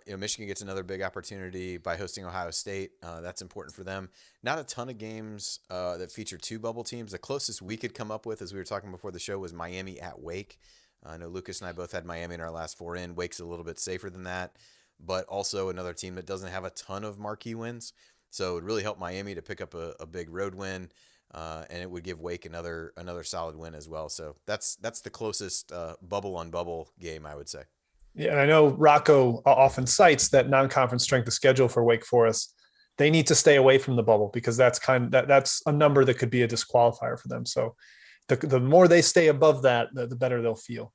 Michigan gets another big opportunity by hosting Ohio State. That's important for them. Not a ton of games that feature 2 bubble teams. The closest we could come up with, as we were talking before the show, was Miami at Wake. I know Lucas and I both had Miami in our last 4 in. Wake's a little bit safer than that, but also another team that doesn't have a ton of marquee wins. So it would really help Miami to pick up a big road win. And it would give Wake another solid win as well. So that's the closest bubble on bubble game, I would say. Yeah, and I know Rocco often cites that non-conference strength of schedule for Wake Forest. They need to stay away from the bubble because that's a number that could be a disqualifier for them. So the more they stay above that, the better they'll feel.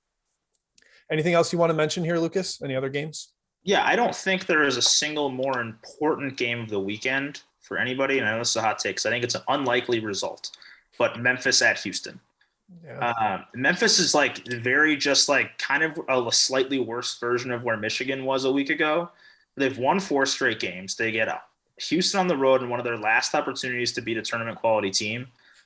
Anything else you want to mention here, Lucas? Any other games? Yeah, I don't think there is a single more important game of the weekend for anybody, and I know this is a hot take because I think it's an unlikely result, but Memphis at Houston. Yeah. Memphis is very just kind of a slightly worse version of where Michigan was a week ago. They've won 4 straight games. They get Houston on the road in one of their last opportunities to beat a tournament quality team.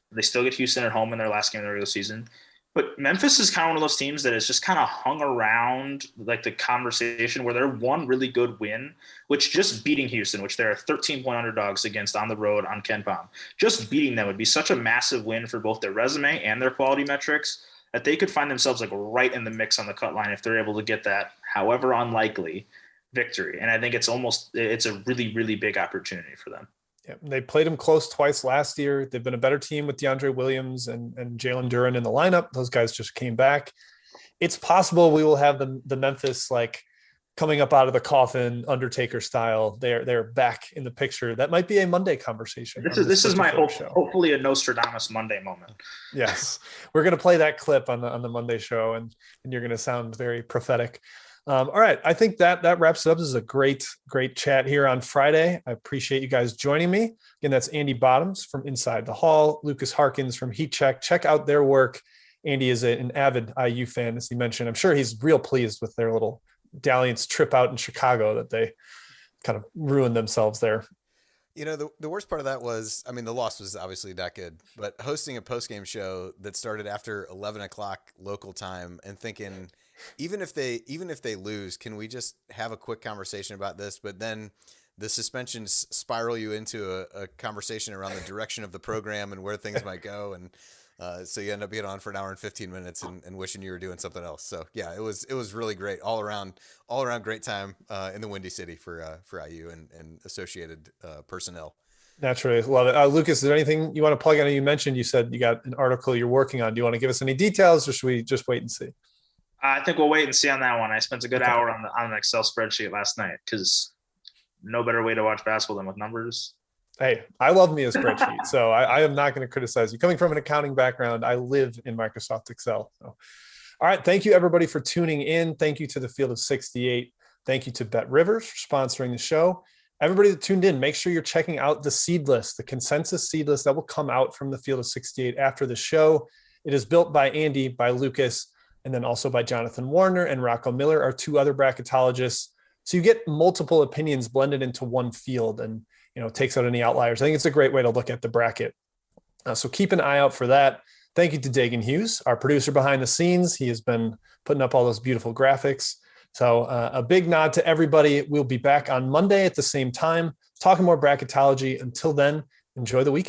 They still get Houston at home in their last game of the regular season. But Memphis is kind of one of those teams that has just kind of hung around the conversation where they're one really good win, which just beating Houston, which they're 13-point underdogs against on the road on Ken Palm. Just beating them would be such a massive win for both their resume and their quality metrics that they could find themselves right in the mix on the cut line if they're able to get that, however unlikely, victory. And I think it's a really, really big opportunity for them. Yeah, they played them close twice last year. They've been a better team with DeAndre Williams and Jalen Duren in the lineup. Those guys just came back. It's possible we will have the Memphis coming up out of the coffin, Undertaker style. They're back in the picture. That might be a Monday conversation. This is my hope. Hopefully a Nostradamus Monday moment. Yes, we're going to play that clip on the Monday show, and you're going to sound very prophetic. All right. I think that wraps it up. This is a great chat here on Friday. I appreciate you guys joining me. Again, that's Andy Bottoms from Inside the Hall, Lukas Harkins from Heat Check. Check out their work. Andy is an avid IU fan, as he mentioned. I'm sure he's real pleased with their little dalliance trip out in Chicago that they kind of ruined themselves there. The worst part of that was, the loss was obviously not good, but hosting a post-game show that started after 11 o'clock local time and thinking, even if they lose, can we just have a quick conversation about this? But then the suspensions spiral you into a conversation around the direction of the program and where things might go. And so you end up being on for an hour and 15 minutes and wishing you were doing something else. So yeah, it was really great all around great time in the Windy City for IU and associated personnel. Naturally, love it. Lucas, is there anything you want to plug? I know you mentioned you said you got an article you're working on. Do you want to give us any details, or should we just wait and see? I think we'll wait and see on that one. I spent a good hour on an Excel spreadsheet last night because no better way to watch basketball than with numbers. Hey, I love me a spreadsheet, so I am not going to criticize you. Coming from an accounting background, I live in Microsoft Excel. So. All right. Thank you, everybody, for tuning in. Thank you to the Field of 68. Thank you to Bet Rivers for sponsoring the show. everybody that tuned in, make sure you're checking out the seed list, the consensus seed list that will come out from the Field of 68 after the show. It is built by Andy, by Lukas, and then also by Jonathan Warner and Rocco Miller, our 2 other bracketologists. So you get multiple opinions blended into one field, and takes out any outliers. I think it's a great way to look at the bracket. So keep an eye out for that. Thank you to Dagan Hughes, our producer behind the scenes. He has been putting up all those beautiful graphics. So a big nod to everybody. We'll be back on Monday at the same time, talking more bracketology. Until then, enjoy the weekend.